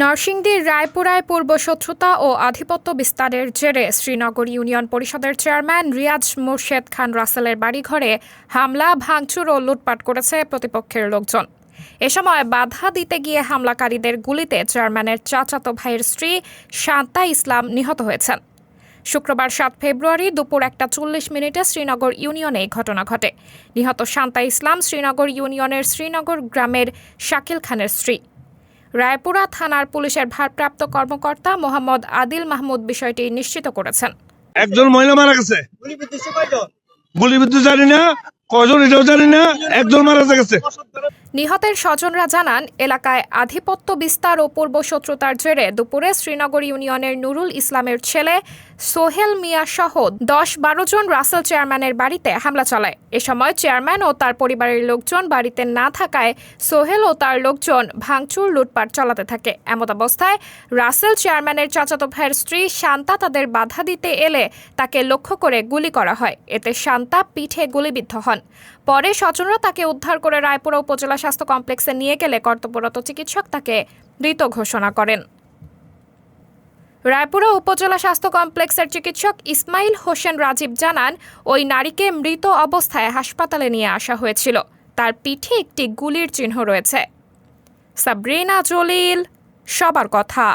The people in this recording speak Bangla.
নরসিংদীর রায়পুরায় পূর্বশত্রুতা ও আধিপত্য বিস্তারের জেরে শ্রীনগর ইউনিয়ন পরিষদের চেয়ারম্যান রিয়াজ মোর্শেদ খান রাসেলের বাড়িঘরে হামলা, ভাঙচুর ও লুটপাট করেছে প্রতিপক্ষের লোকজন। এ সময় বাধা দিতে গিয়ে হামলাকারীদের গুলিতে চেয়ারম্যানের চাচাতো ভাইয়ের স্ত্রী শান্তা ইসলাম নিহত হয়েছেন। শুক্রবার ৭ ফেব্রুয়ারি দুপুর ১:৪০ শ্রীনগর ইউনিয়নে ঘটনা ঘটে। নিহত শান্তা ইসলাম শ্রীনগর ইউনিয়নের শ্রীনগর গ্রামের শাকিল খানের স্ত্রী। রায়পুরা থানার পুলিশের ভারপ্রাপ্ত কর্মকর্তা মোহাম্মদ আদিল মাহমুদ বিষয়টি নিশ্চিত করেছেন। একজন মহিলা মারা গেছে, গুলিবিদ্ধ জানি না কজন, এটাও জানি না, একজন মারা গেছে। নিহতের স্বজনরা জানান, এলাকায় আধিপত্য বিস্তার ও পূর্বশত্রুতার জেরে দুপুরে শ্রীনগর ইউনিয়নের নুরুল ইসলামের ছেলে সোহেল মিয়া সহ ১০-১২ জন রাসেল চেয়ারম্যানের বাড়িতে হামলা চালায়। এ সময় চেয়ারম্যান ও তার পরিবারের লোকজন বাড়িতে না থাকায় সোহেল ও তার লোকজন ভাঙচুর, লুটপাট চালাতে থাকে। এমত অবস্থায় রাসেল চেয়ারম্যানের চাচাতো ভাইয়ের স্ত্রী শান্তা তাদের বাধা দিতে এলে তাকে লক্ষ্য করে গুলি করা হয়। এতে শান্তা পিঠে গুলিবিদ্ধ হন। পরে স্বজনরা তাকে উদ্ধার করে রায়পুরা উপজেলা স্বাস্থ্য কমপ্লেক্সে নিয়ে গেলে কর্তব্যরত চিকিৎসক তাকে মৃত ঘোষণা করেন। রায়পুরা উপজেলা স্বাস্থ্য কমপ্লেক্সের চিকিৎসক ইসমাইল হোসেন রাজীব জানান, ওই নারীকে মৃত অবস্থায় হাসপাতালে নিয়ে আসা হয়েছিল। তার পিঠে একটি গুলির চিহ্ন রয়েছে। সাবরিনা জলিল, সবার কথা।